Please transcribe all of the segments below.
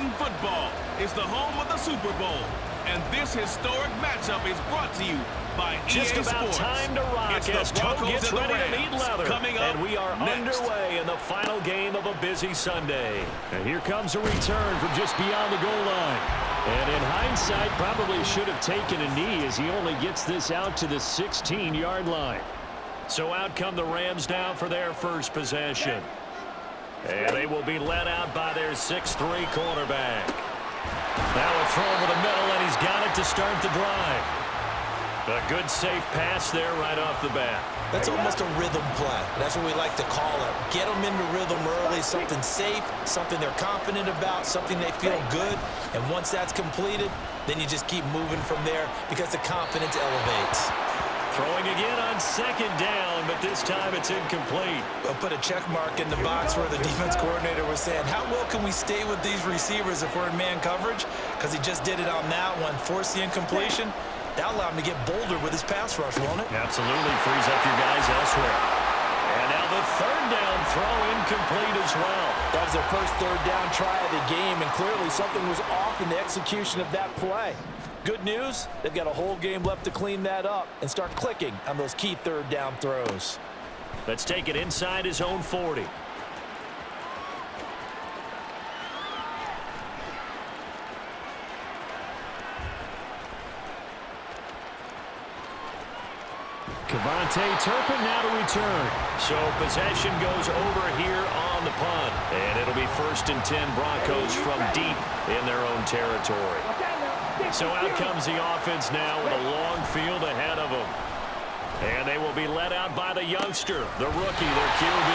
Madden Football is the home of the Super Bowl, and this historic matchup is brought to you by Just EA about Sports. time to rock It's as the Toe Broncos gets and the ready to Rams meet leather. coming up And we are next. underway in the final game of a busy Sunday. And here comes a return from just beyond the goal line. And in hindsight, probably should have taken a knee as he only gets this out to the 16-yard line. So out come the Rams down for their first possession. And they will be led out by their 6'3 quarterback. Now a throw over the middle, and he's got it to start the drive. A good, safe pass there right off the bat. That's almost a rhythm play. That's what we like to call it. Get them into rhythm early, something safe, something they're confident about, something they feel good. And once that's completed, then you just keep moving from there because the confidence elevates. Throwing again on second down, but this time it's incomplete. We'll put a check mark in the box where the defense coordinator was saying, how well can we stay with these receivers if we're in man coverage? Because he just did it on that one, forced the incompletion. That'll allow him to get bolder with his pass rush, won't it? Absolutely frees up your guys elsewhere. And now the third down throw incomplete as well. That was their first third down try of the game, and clearly something was off in the execution of that play. Good news, they've got a whole game left to clean that up and start clicking on those key third down throws. Let's take it inside his own 40. KaVontae Turpin now to return. So possession goes over here on the punt. And it'll be 1st and 10 Broncos from deep in their own territory. So out comes the offense now with a long field ahead of them. And they will be led out by the youngster, the rookie, their QB.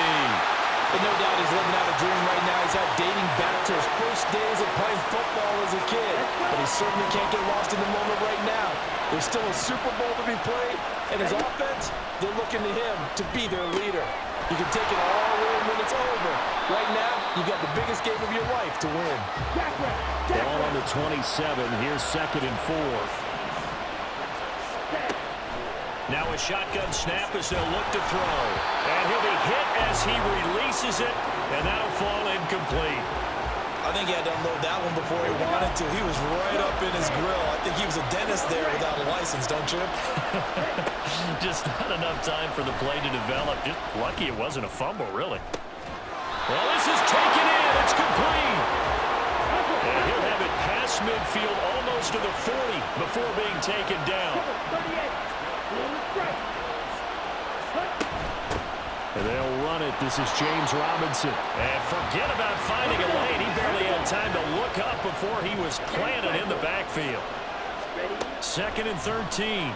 And no doubt he's living out a dream right now. He's had dating back to his first days of playing football as a kid. But he certainly can't get lost in the moment right now. There's still a Super Bowl to be played, and his offense, they're looking to him to be their leader. You can take it all in when it's over. Right now, you've got the biggest game of your life to win. Ball on the 27. Here's 2nd and 4. Now a shotgun snap as they'll look to throw. And he'll be hit as he releases it, and that'll fall incomplete. I think he had to unload that one before he wanted to. He was right up in his grill. I think he was a dentist there without a license, don't you? Just not enough time for the play to develop. Just lucky it wasn't a fumble, really. Well, this is taken in. It's complete. And he'll have it past midfield almost to the 40 before being taken down. And they'll run it. This is James Robinson. And forget about finding a lane. He barely had time to look up before he was planted in the backfield. 2nd and 13.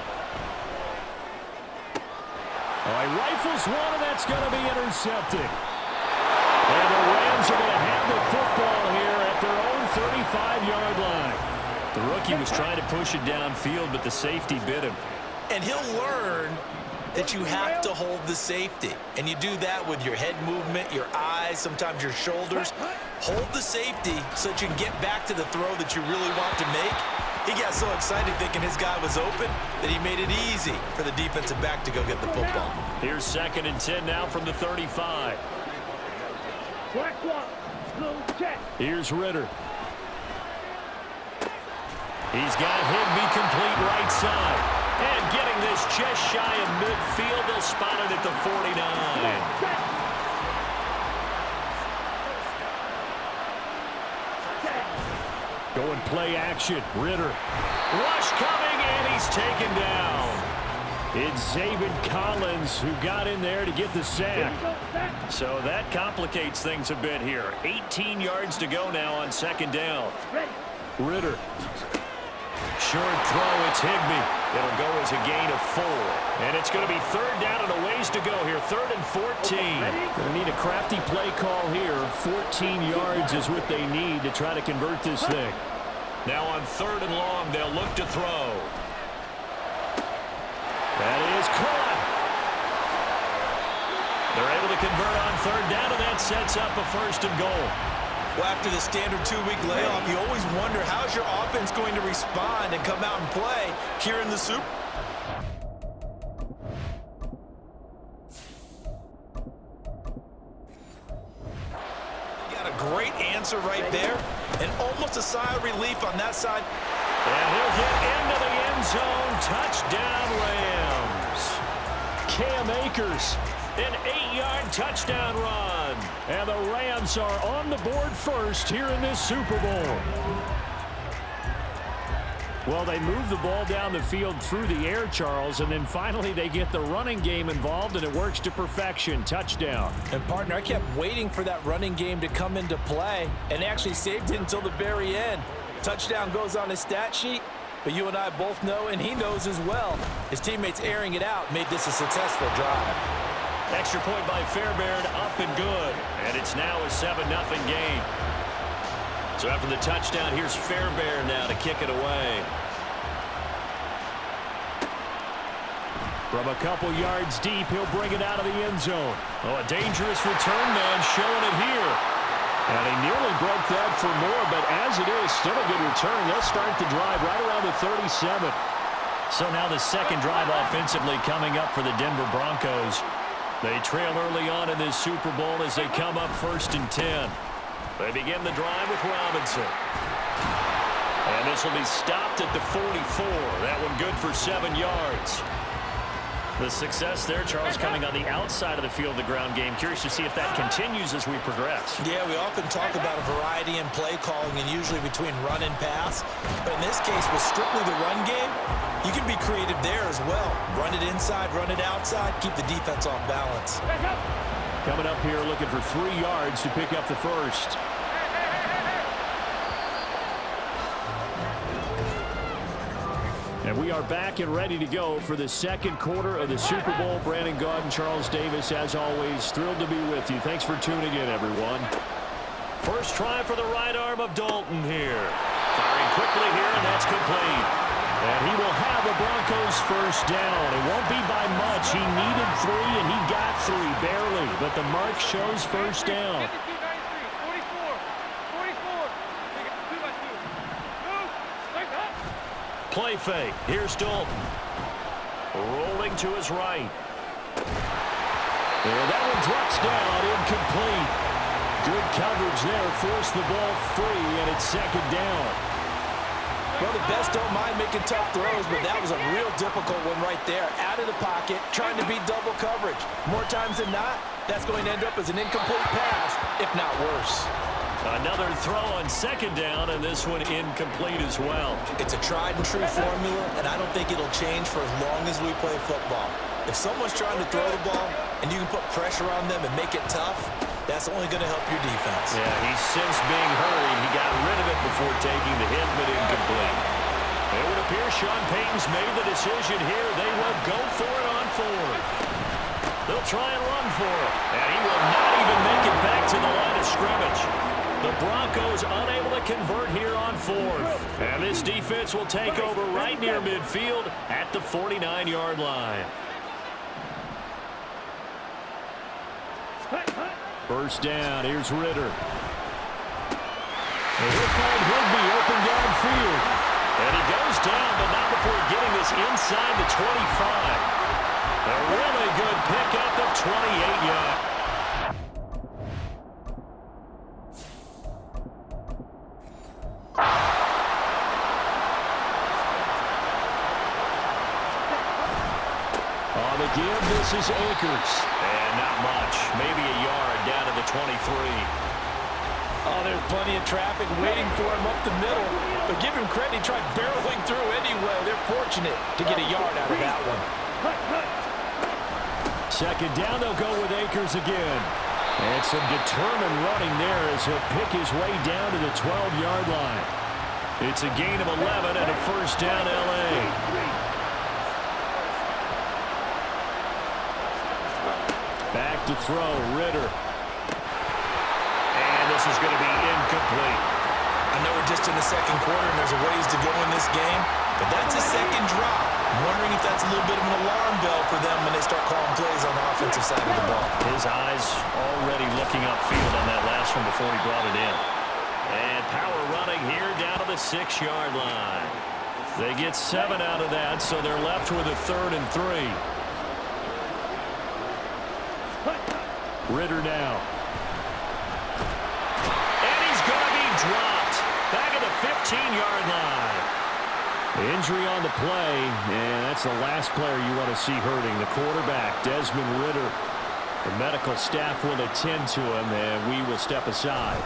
All right, rifles one, and that's going to be intercepted. And the Rams are going to have the football here at their own 35-yard line. The rookie was trying to push it downfield, but the safety bit him. And he'll learn that you have to hold the safety. And you do that with your head movement, your eyes, sometimes your shoulders. Hold the safety so that you can get back to the throw that you really want to make. He got so excited thinking his guy was open that he made it easy for the defensive back to go get the football. Here's 2nd and 10 now from the 35. Here's Ritter. He's got Higbee complete right side. And getting this just shy of midfield, they'll spot it at the 49. Going play action. Ritter. Rush coming, and he's taken down. It's Zaven Collins who got in there to get the sack. So that complicates things a bit here. 18 yards to go now on 2nd down. Ritter. Short throw, it's Higbee. It'll go as a gain of 4. And it's going to be 3rd down and a ways to go here. 3rd and 14. Going to need a crafty play call here. 14 yards is what they need to try to convert this thing. Now on 3rd and long, they'll look to throw. That is caught. They're able to convert on 3rd down, and that sets up a 1st and goal. Well, after the standard 2-week layoff, you always wonder how's your offense going to respond and come out and play here in the Super. Got a great answer answer right there, and almost a sigh of relief on that side. And he'll get into the end zone. Touchdown, Rams. Cam Akers, an 8-yard touchdown run. And the Rams are on the board first here in this Super Bowl. Well, they move the ball down the field through the air, Charles, and then finally they get the running game involved, and it works to perfection. Touchdown. And, partner, I kept waiting for that running game to come into play and actually saved it until the very end. Touchdown goes on his stat sheet, but you and I both know, and he knows as well, his teammates airing it out made this a successful drive. Extra point by Fairbairn, up and good. And it's now a 7-0 game. So after the touchdown, here's Fairbairn now to kick it away. From a couple yards deep, he'll bring it out of the end zone. Oh, a dangerous return man showing it here. And he nearly broke that for more, but as it is, still a good return. They'll start the drive right around the 37. So now the second drive offensively coming up for the Denver Broncos. They trail early on in this Super Bowl as they come up 1st and 10. They begin the drive with Robinson. And this will be stopped at the 44. That one good for 7 yards. The success there, Charles, coming on the outside of the field, the ground game. Curious to see if that continues as we progress. Yeah, we often talk about a variety in play calling and usually between run and pass. But in this case, with strictly the run game, you can be creative there as well. Run it inside, run it outside, keep the defense off balance. Coming up here looking for 3 yards to pick up the first. And we are back and ready to go for the second quarter of the Super Bowl. Brandon Gaudin, Charles Davis, as always, thrilled to be with you. Thanks for tuning in, everyone. First try for the right arm of Dalton here. Firing quickly here, and that's complete. And he will have the Broncos first down. It won't be by much. He needed 3, and he got 3, barely. But the mark shows first down. Play fake. Here's Dalton. Rolling to his right. And that one drops down, incomplete. Good coverage there. Forced the ball free, and it's second down. Well, the best don't mind making tough throws, but that was a real difficult one right there. Out of the pocket, trying to beat double coverage. More times than not, that's going to end up as an incomplete pass, if not worse. Another throw on second down, and this one incomplete as well. It's a tried and true formula, and I don't think it'll change for as long as we play football. If someone's trying to throw the ball and you can put pressure on them and make it tough, that's only going to help your defense. Yeah, he's since being hurried. He got rid of it before taking the hit, but incomplete. It would appear Sean Payton's made the decision here. They will go for it on 4th. They'll try and run for it, and he will not even make it back to the line of scrimmage. The Broncos unable to convert here on 4th. And this defense will take over right near midfield at the 49-yard line. First down, here's Ritter. And he'll find Higby open downfield. And he goes down, but not before getting this inside the 25. A really good pickup of 28 yards. On the give, this is Akers. And not much. Maybe a yard down to the 23. Oh, there's plenty of traffic waiting for him up the middle. But give him credit, he tried barreling through anyway. They're fortunate to get a yard out of that one. Second down, they'll go with Akers again. And some determined running there as he'll pick his way down to the 12-yard line. It's a gain of 11 and a first down, L.A. Back to throw, Ritter. And this is going to be incomplete. I know we're just in the second quarter and there's a ways to go in this game, but that's a second drop. I'm wondering if that's a little bit of an alarm bell for them when they start calling plays on the offensive side of the ball. His eyes already looking upfield on that last one before he brought it in. And power running here down to the 6-yard line. They get 7 out of that, so they're left with a 3rd and 3. Ritter now. And he's gone. 15-yard line. Injury on the play, and that's the last player you want to see hurting. The quarterback, Desmond Ridder. The medical staff will attend to him, and we will step aside.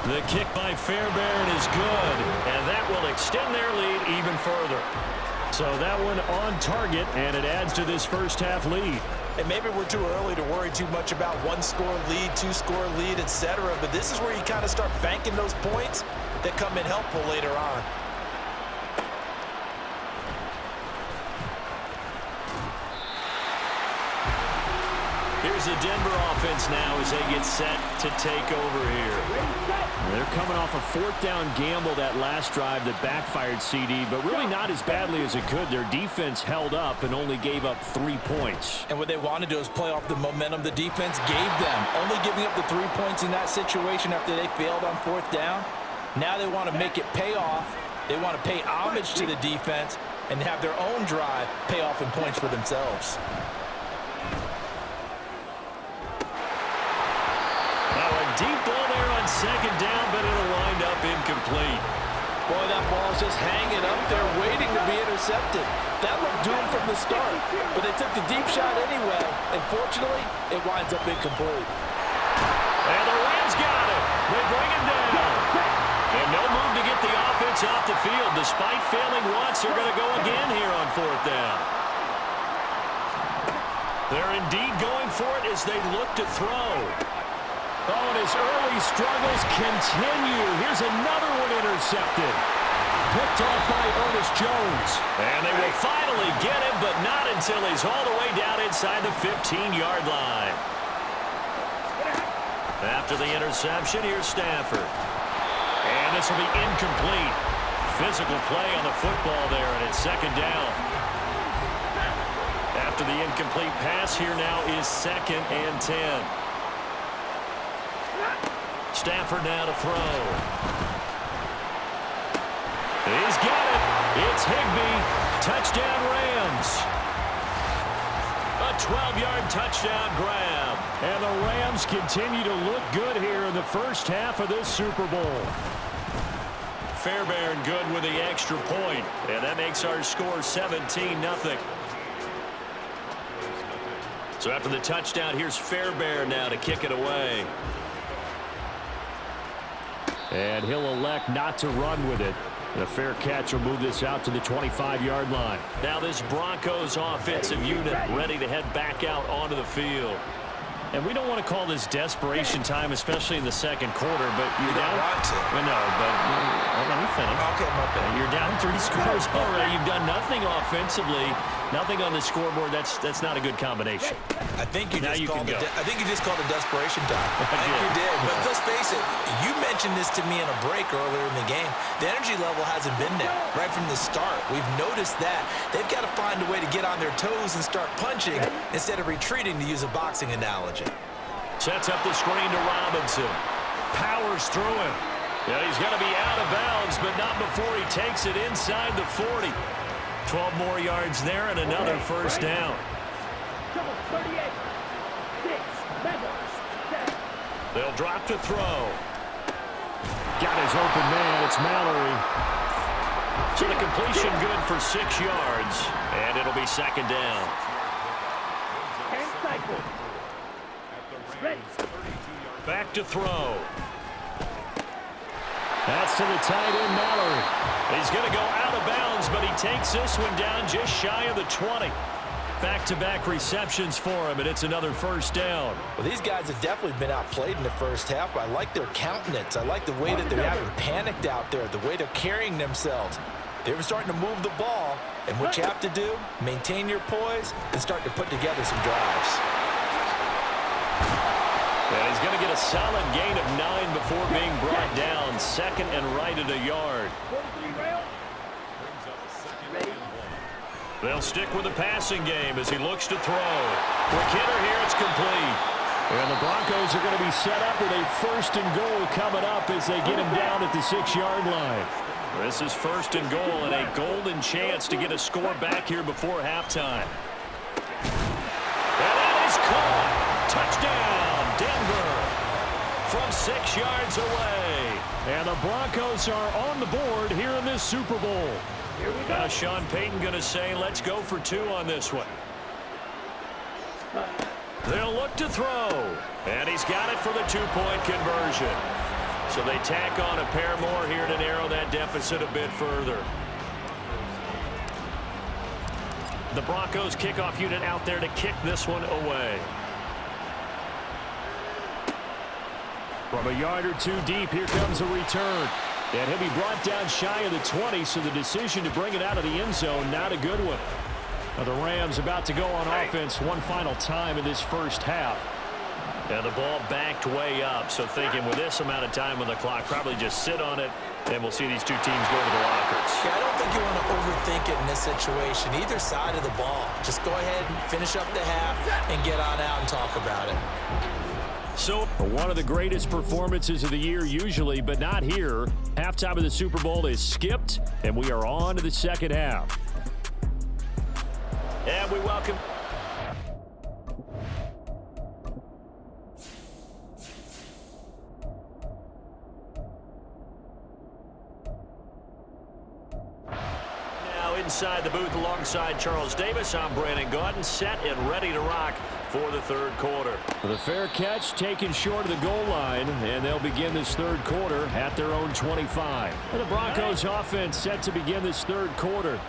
The kick by Fairbairn is good, and that will extend their lead even further. So that one on target, and it adds to this first-half lead. And maybe we're too early to worry too much about one-score lead, two-score lead, etc. But this is where you kind of start banking those points that come in helpful later on. Here's the Denver offense now as they get set to take over here. They're coming off a fourth down gamble that last drive that backfired CD, but really not as badly as it could. Their defense held up and only gave up 3 points. And what they wanted to do is play off the momentum the defense gave them. Only giving up the 3 points in that situation after they failed on fourth down. Now they want to make it pay off. They want to pay homage to the defense and have their own drive pay off in points for themselves. Deep ball there on second down, but it'll wind up incomplete. Boy, that ball's just hanging up there waiting to be intercepted. That looked doomed from the start, but they took the deep shot anyway, and fortunately, it winds up incomplete. And the Rams got it. They bring him down. And no move to get the offense off the field. Despite failing once, they're going to go again here on fourth down. They're indeed going for it as they look to throw. Oh, and his early struggles continue. Here's another one intercepted. Picked off by Ernest Jones. And they will finally get him, but not until he's all the way down inside the 15-yard line. After the interception, here's Stafford. And this will be incomplete. Physical play on the football there, and it's second down. After the incomplete pass, here now is 2nd and 10. Stafford now to throw. He's got it. It's Higbee. Touchdown Rams. A 12-yard touchdown grab. And the Rams continue to look good here in the first half of this Super Bowl. Fairbairn good with the extra point. And that makes our score 17-0. So after the touchdown, here's Fairbairn now to kick it away. And he'll elect not to run with it. The fair catch will move this out to the 25-yard line. Now this Broncos offensive unit ready to head back out onto the field. And we don't want to call this desperation time, especially in the second quarter, but you're down. Well, no, but let me finish. Okay, my bad. You're down 3 scores already. You've done nothing offensively, nothing on the scoreboard. That's not a good combination. I think you just called it desperation time. I think you did. But let's face it, you mentioned this to me in a break earlier in the game. The energy level hasn't been there right from the start. We've noticed that. They've got to find a way to get on their toes and start punching instead of retreating, to use a boxing analogy. Sets up the screen to Robinson. Powers through him. Yeah, he's going to be out of bounds, but not before he takes it inside the 40. 12 more yards there and another first down. They'll drop to throw. Got his open man. It's Mallory. So the completion good for 6 yards, and it'll be second down. Back to throw. That's to the tight end, Mallory. He's going to go out of bounds, but he takes this one down just shy of the 20. Back-to-back receptions for him, and it's another first down. Well, these guys have definitely been outplayed in the first half, but I like their countenance. I like the way that they're having panicked out there, the way they're carrying themselves. They were starting to move the ball, and what you have to do, maintain your poise and start to put together some drives. And he's going to get a solid gain of 9 before being brought down. Second and right at a yard. They'll stick with the passing game as he looks to throw. Quick hitter here, it's complete. And the Broncos are going to be set up with a first and goal coming up as they get him down at the 6-yard line. This is first and goal and a golden chance to get a score back here before halftime. And that is caught. Touchdown, Denver. from 6 yards away. And the Broncos are on the board here in this Super Bowl. Now Sean Payton going to say, let's go for 2 on this one. They'll look to throw. And he's got it for the 2-point conversion. So they tack on a pair more here to narrow that deficit a bit further. The Broncos kickoff unit out there to kick this one away. From a yard or 2 deep, here comes a return. And he'll be brought down shy of the 20, so the decision to bring it out of the end zone, not a good one. Now the Rams about to go on offense one final time in this first half. And the ball backed way up, so thinking with this amount of time on the clock, probably just sit on it, and we'll see these two teams go to the lockers. Yeah, I don't think you want to overthink it in this situation. Either side of the ball. Just go ahead and finish up the half and get on out and talk about it. So one of the greatest performances of the year usually, but not here. Halftime of the Super Bowl is skipped, and we are on to the second half. And we welcome... Inside the booth alongside Charles Davis, I'm Brandon Gaudin, set and ready to rock for the third quarter. The fair catch taken short of the goal line, and they'll begin this third quarter at their own 25. And the Broncos offense set to begin this third quarter.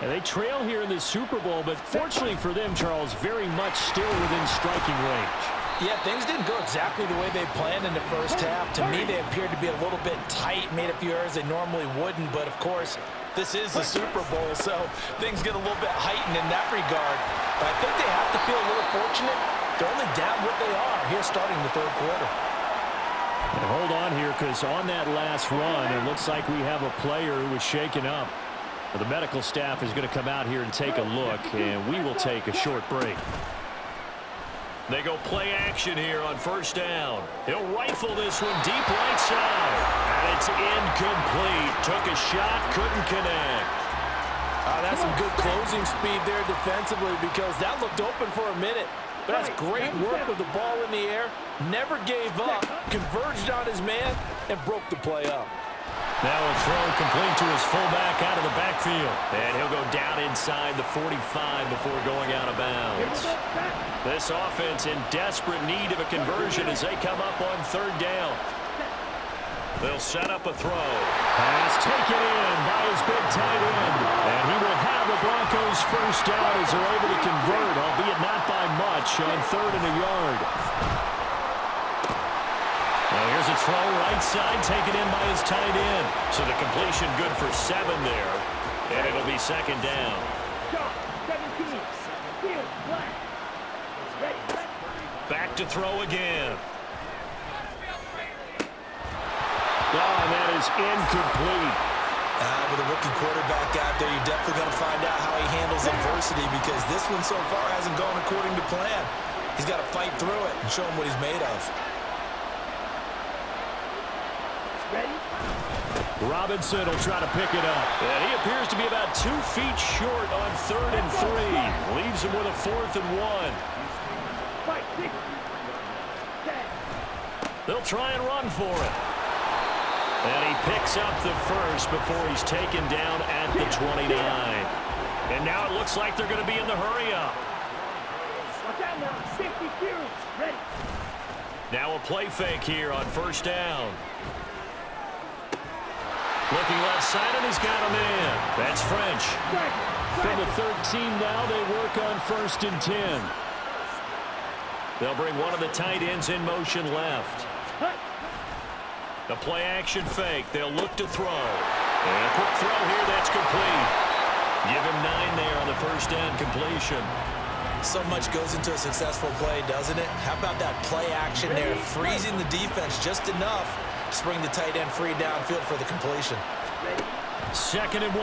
And they trail here in the Super Bowl, but fortunately for them, Charles, very much still within striking range. Yeah, things didn't go exactly the way they planned in the first half. To me, they appeared to be a little bit tight, made a few errors they normally wouldn't, but of course, this is the Super Bowl, so things get a little bit heightened in that regard. But I think they have to feel a little fortunate. They're only down what they are here starting the third quarter. And hold on here, because on that last run, it looks like we have a player who was shaken up. The medical staff is going to come out here and take a look, and we will take a short break. They go play action here on first down. He'll rifle this one deep right side. And it's incomplete. Took a shot, couldn't connect. That's some good closing speed there defensively, because that looked open for a minute. But that's great work with the ball in the air. Never gave up, converged on his man, and broke the play up. Now a throw complete to his fullback out of the backfield. And he'll go down inside the 45 before going out of bounds. This offense in desperate need of a conversion as they come up on third down. They'll set up a throw. Pass taken in by his big tight end. And he will have the Broncos first down as they're able to convert, albeit not by much, on 3rd and a yard. Well, here's a throw right side taken in by his tight end. So the completion good for 7 there. And it'll be second down. Back to throw again. Oh, and that is incomplete. With a rookie quarterback out there, you're definitely going to find out how he handles adversity, because this one so far hasn't gone according to plan. He's got to fight through it and show him what he's made of. Robinson will try to pick it up. And he appears to be about 2 feet short on 3rd and 3. Leaves him with a 4th and 1. They'll try and run for it. And he picks up the first before he's taken down at the 29. And now it looks like they're going to be in the hurry-up. Now a play fake here on first down. Looking left side, and he's got him in. That's French. From the 13 now, they work on 1st and 10. They'll bring one of the tight ends in motion left. The play action fake. They'll look to throw. And a quick throw here. That's complete. Give him 9 there on the first down completion. So much goes into a successful play, doesn't it? How about that play action there, freezing the defense just enough to bring the tight end free downfield for the completion. 2nd and 1.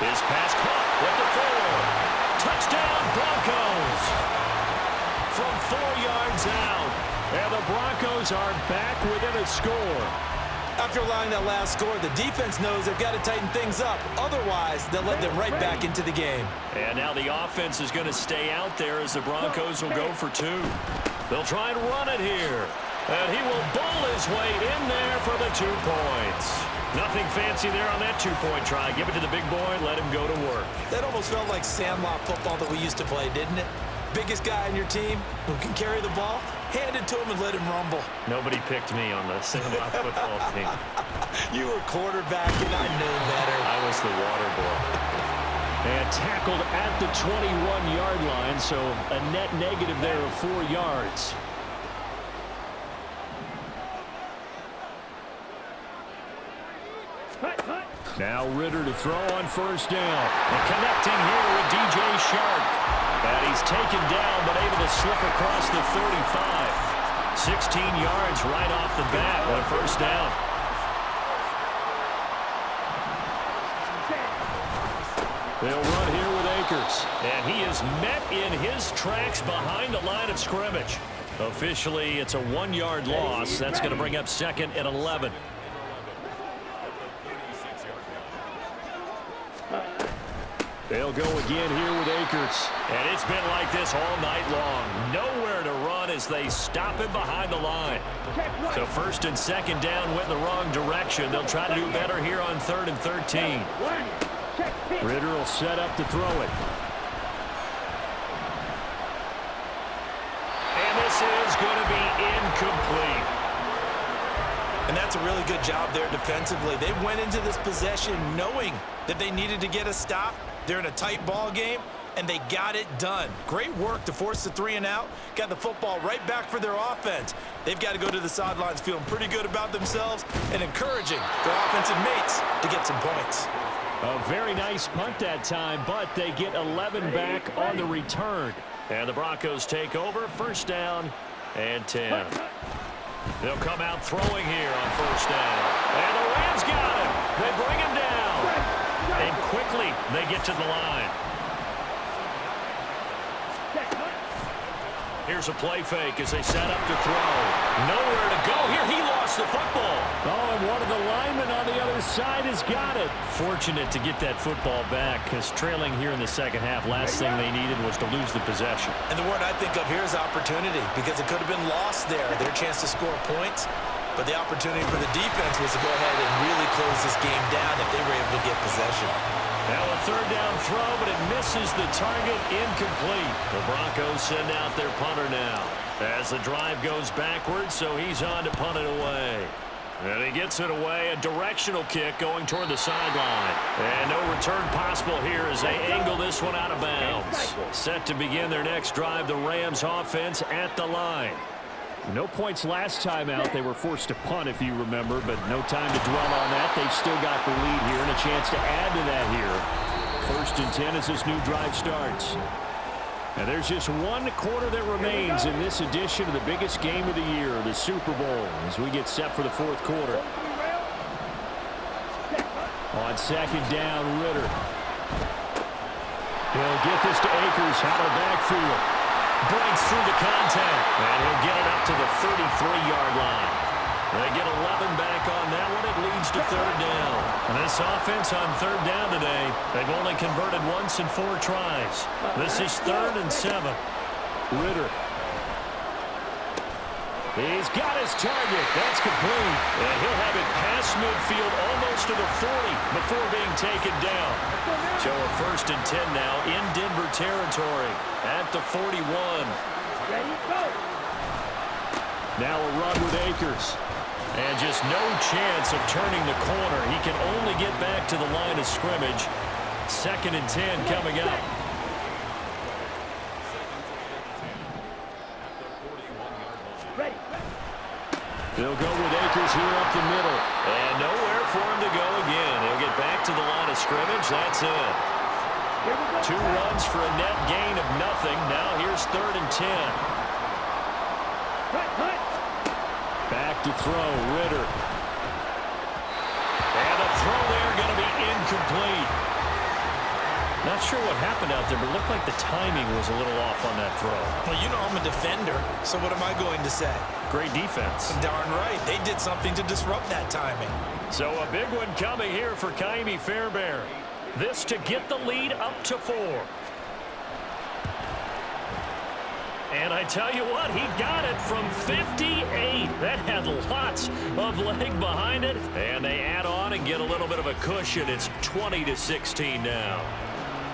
His pass caught with the 4. Touchdown, Broncos. From 4 yards out. And the Broncos are back within a score. After allowing that last score, the defense knows they've got to tighten things up. Otherwise, they'll let them right back into the game. And now the offense is going to stay out there as the Broncos will go for 2. They'll try and run it here. And he will bowl his way in there for the 2 points. Nothing fancy there on that 2-point try. Give it to the big boy, let him go to work. That almost felt like sandlot football that we used to play, didn't it? Biggest guy on your team who can carry the ball, hand it to him and let him rumble. Nobody picked me on the sandlot football team. You were quarterback, and I know better. I was the water boy. And tackled at the 21-yard line, so a net negative there of 4 yards. Now Ridder to throw on first down. And connecting here with DJ Shark. And he's taken down, but able to slip across the 35. 16 yards right off the bat on a first down. They'll run here with Akers. And he is met in his tracks behind the line of scrimmage. Officially, it's a 1-yard loss. That's going to bring up 2nd and 11. They'll go again here with Akers. And it's been like this all night long. Nowhere to run as they stop him behind the line. So 1st and 2nd down went in the wrong direction. They'll try to do better here on 3rd and 13. Ridder will set up to throw it. And this is going to be incomplete. And that's a really good job there defensively. They went into this possession knowing that they needed to get a stop. They're in a tight ball game, and they got it done. Great work to force the 3 and out. Got the football right back for their offense. They've got to go to the sidelines feeling pretty good about themselves and encouraging their offensive mates to get some points. A very nice punt that time, but they get 11 back on the return. And the Broncos take over, 1st down and 10. They'll come out throwing here on 1st down. And the Rams got him. They bring him down. And quickly, they get to the line. Here's a play fake as they set up to throw. Nowhere to go here. He lost the football. Oh, and one of the linemen on the other side has got it. Fortunate to get that football back because trailing here in the 2nd half, last thing they needed was to lose the possession. And the word I think of here is opportunity because it could have been lost there, their chance to score points. But the opportunity for the defense was to go ahead and really close this game down if they were able to get possession. Now a 3rd down throw, but it misses the target, incomplete. The Broncos send out their punter now as the drive goes backwards, so he's on to punt it away. And he gets it away, a directional kick going toward the sideline. And no return possible here as they angle this one out of bounds. Set to begin their next drive, the Rams offense at the line. No points last time out. They were forced to punt, if you remember, but no time to dwell on that. They've still got the lead here and a chance to add to that here. 1st and 10 as this new drive starts. And there's just 1 quarter that remains in this edition of the biggest game of the year, the Super Bowl, as we get set for the 4th quarter. On 2nd down, Ridder. He'll get this to Akers out of the backfield. Breaks through the contact, and he'll get it up to the 33-yard line. They get 11 back on that one. It leads to 3rd down. And this offense on 3rd down today, they've only converted once in 4 tries. This is 3rd and 7. Ridder. He's got his target. That's complete. And he'll have it past midfield almost to the 40 before being taken down. So a 1st and 10 now in Denver territory at the 41. Now a run with Akers. And just no chance of turning the corner. He can only get back to the line of scrimmage. 2nd and 10 coming up. They'll go with Akers here up the middle. And nowhere for him to go again. He'll get back to the line of scrimmage. That's it. 2 runs for a net gain of nothing. Now here's 3rd and 10. Back to throw, Ridder. And the throw there going to be incomplete. Not sure what happened out there, but it looked like the timing was a little off on that throw. Well, you know I'm a defender, so what am I going to say? Great defense. Darn right. They did something to disrupt that timing. So a big one coming here for Ka'imi Fairbairn. This to get the lead up to 4. And I tell you what, he got it from 58. That had lots of leg behind it. And they add on and get a little bit of a cushion. It's 20-16 now.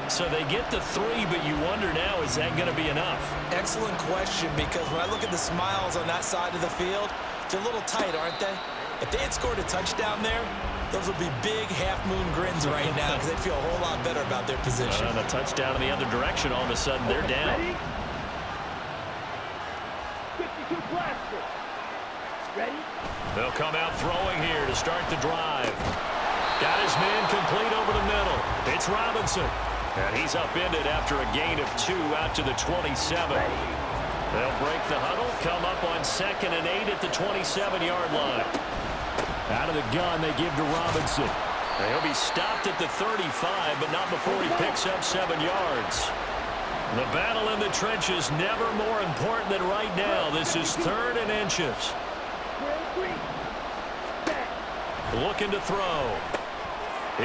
So they get the 3, but you wonder now, is that going to be enough? Excellent question, because when I look at the smiles on that side of the field, they're a little tight, aren't they? If they had scored a touchdown there, those would be big half-moon grins right now because they'd feel a whole lot better about their position. And a touchdown in the other direction, all of a sudden they're down. Ready? They'll come out throwing here to start the drive. Got his man complete over the middle. It's Robinson. And he's upended after a gain of 2 out to the 27. They'll break the huddle, come up on 2nd and 8 at the 27-yard line. Out of the gun, they give to Robinson. He'll be stopped at the 35, but not before he picks up 7 yards. The battle in the trenches never more important than right now. This is 3rd and inches. Looking to throw.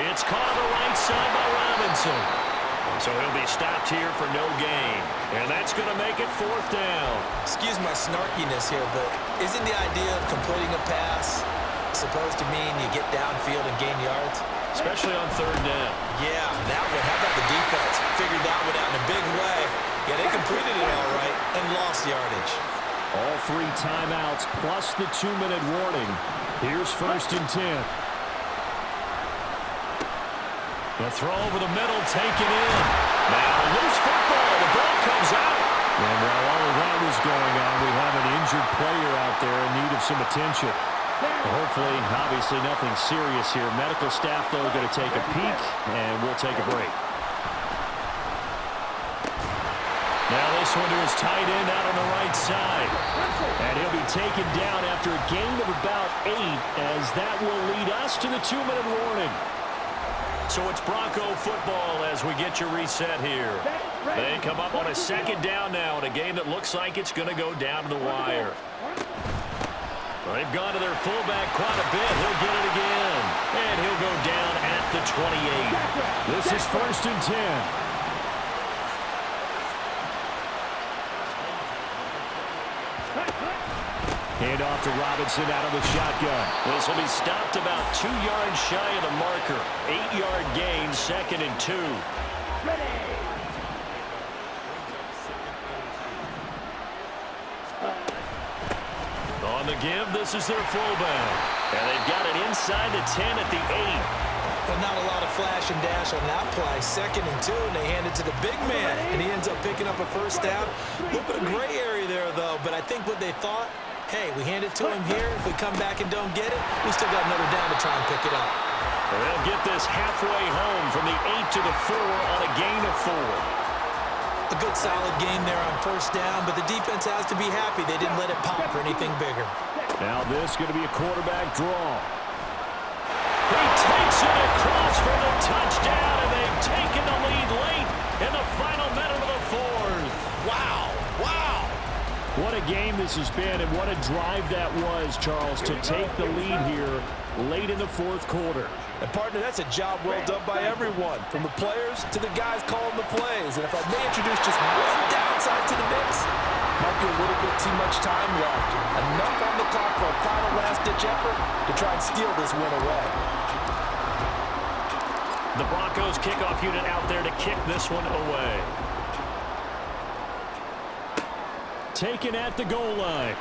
It's caught on the right side by Robinson. So he'll be stopped here for no gain. And that's going to make it 4th down. Excuse my snarkiness here, but isn't the idea of completing a pass supposed to mean you get downfield and gain yards? Especially on 3rd down. Yeah, that one. How about the defense? Figured that one out in a big way. Yeah, they completed it all right and lost yardage. All 3 timeouts plus the 2-minute warning. Here's 1st and 10. The throw over the middle, taken in. Now loose football. The ball comes out. And while all of that was going on, we have an injured player out there in need of some attention. Hopefully, obviously nothing serious here. Medical staff, though, going to take a peek, and we'll take a break. Now this one to his tight end out on the right side. And he'll be taken down after a gain of about 8, as that will lead us to the 2-minute warning. So it's Bronco football as we get your reset here. They come up on a 2nd down now in a game that looks like it's going to go down to the wire. They've gone to their fullback quite a bit. He'll get it again. And he'll go down at the 28. This is 1st and 10. Hand off to Robinson out of the shotgun. This will be stopped about 2 yards shy of the marker. 8-yard gain, 2nd and 2. On the give, this is their fullback. And they've got it inside the 10 at the 8. But not a lot of flash and dash on that play. 2nd and 2, and they hand it to the big man. And he ends up picking up a 1st down. A little bit of gray area there, though. But I think what they thought, hey, we hand it to him here. If we come back and don't get it, we still got another down to try and pick it up. They'll get this halfway home from the 8 to the 4 on a gain of 4. A good solid game there on 1st down, but the defense has to be happy they didn't let it pop for anything bigger. Now this is going to be a quarterback draw. He takes it across for the touchdown, and they've taken the lead late in the final minute of the 4th. Wow. Wow. What a game this has been, and what a drive that was, Charles, to take the lead here late in the 4th quarter. And, partner, that's a job well done by everyone, from the players to the guys calling the plays. And if I may introduce just one downside to the mix, might be a little bit too much time left. Enough on the clock for a final last-ditch effort to try and steal this win away. The Broncos kickoff unit out there to kick this one away. Taken at the goal line.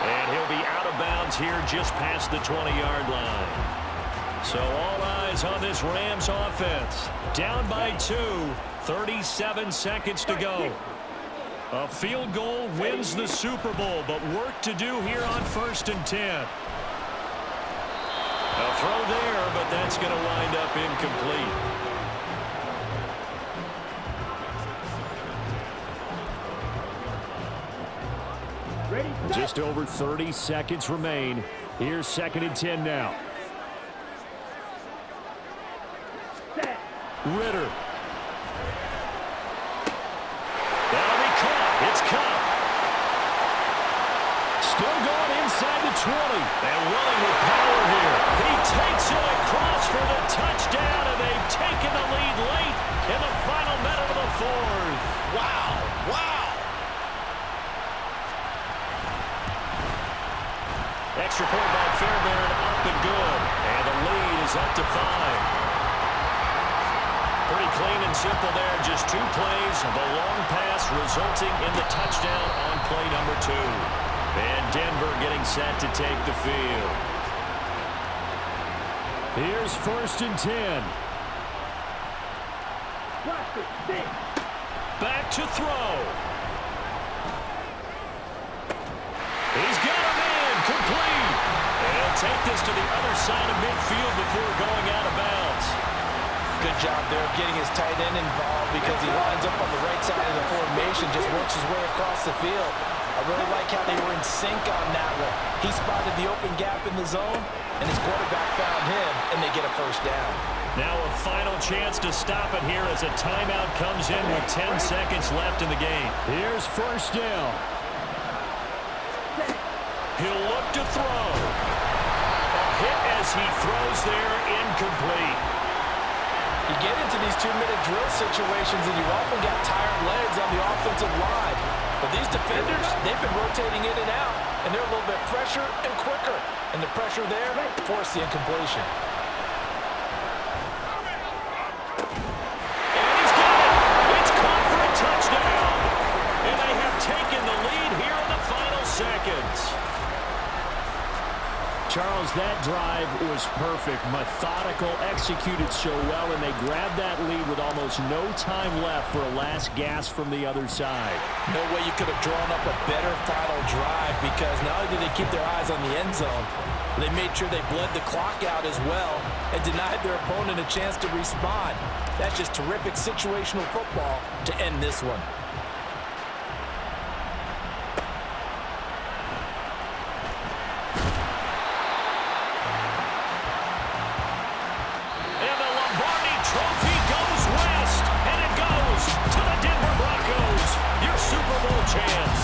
And he'll be out of bounds here just past the 20-yard line. So all eyes on this Rams offense. Down by 2, 37 seconds to go. A field goal wins the Super Bowl, but work to do here on 1st and 10. A throw there, but that's going to wind up incomplete. Just over 30 seconds remain. Here's 2nd and 10 now. Ritter. That'll be caught. It's caught. Still going inside the 20. And running with power here. He takes it across for the touchdown, and they've taken the lead late in the final minute of the 4th. Wow. Wow! Extra point by Fairbairn, up and good. And the lead is up to 5. Pretty clean and simple there. Just 2 plays. The long pass resulting in the touchdown on play number 2. And Denver getting set to take the field. Here's 1st and 10. Back to throw. He's got him in. Complete. And he'll take this to the other side of midfield before going out of bounds. Good job there of getting his tight end involved because he lines up on the right side of the formation, just works his way across the field. I really like how they were in sync on that one. He spotted the open gap in the zone, and his quarterback found him, and they get a 1st down. Now a final chance to stop it here as a timeout comes in with 10 seconds left in the game. Here's 1st down. He'll look to throw. A hit as he throws there, incomplete. You get into these 2-minute drill situations, and you often got tired legs on the offensive line. But these defenders, they've been rotating in and out, and they're a little bit fresher and quicker. And the pressure there forced the incompletion. And he's got it. It's caught for a touchdown. And they have taken the lead here in the final seconds. Charles, that drive was perfect, methodical, executed so well, and they grabbed that lead with almost no time left for a last gasp from the other side. No way you could have drawn up a better final drive because not only did they keep their eyes on the end zone, they made sure they bled the clock out as well and denied their opponent a chance to respond. That's just terrific situational football to end this one. Chance.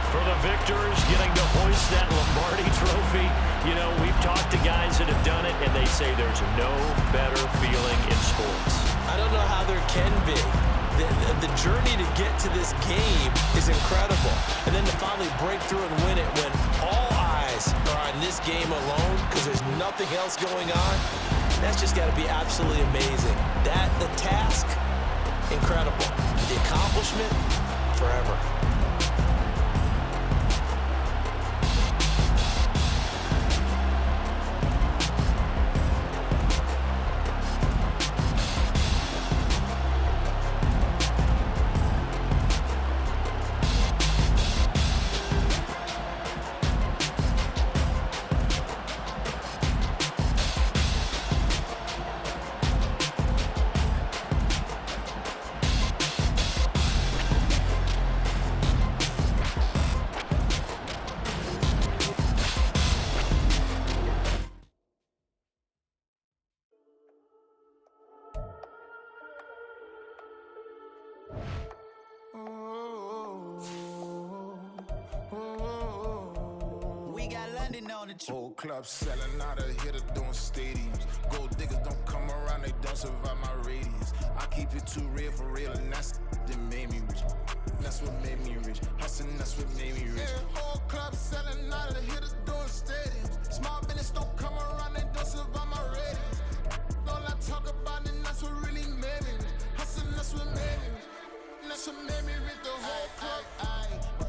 For the victors getting to hoist that Lombardi trophy, you know, we've talked to guys that have done it, and they say there's no better feeling in sports. I don't know how there can be. The journey to get to this game is incredible. And then to finally break through and win it when all eyes are on this game alone because there's nothing else going on, that's just got to be absolutely amazing. The task, incredible. The accomplishment, forever. Whole club selling out of hitter doing stadiums. Gold diggers don't come around, they don't survive my radius. I keep it too real for real, and that's that made me rich. That's what made me rich. Hustling, that's what made me rich. Yeah, whole club selling out of hitters doing stadiums. Small business don't come around, they don't survive my radius. All I talk about, and that's what really made me rich. Hustling, that's what made me rich. That's what made me rich. The whole club.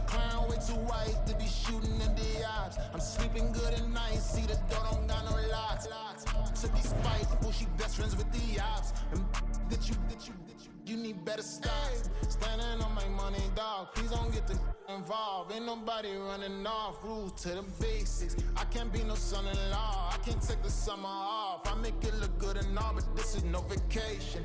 Clown way too white to be shooting in the eyes. I'm sleeping good at night, see the door don't got no locks. To be spiteful, she best friends with the ops. And that you need better stocks. Standing on my money, dog. Please don't get involved. Ain't nobody running off. Rules to the basics. I can't be no son-in-law. I can't take the summer off. I make it look good and all, but this is no vacation.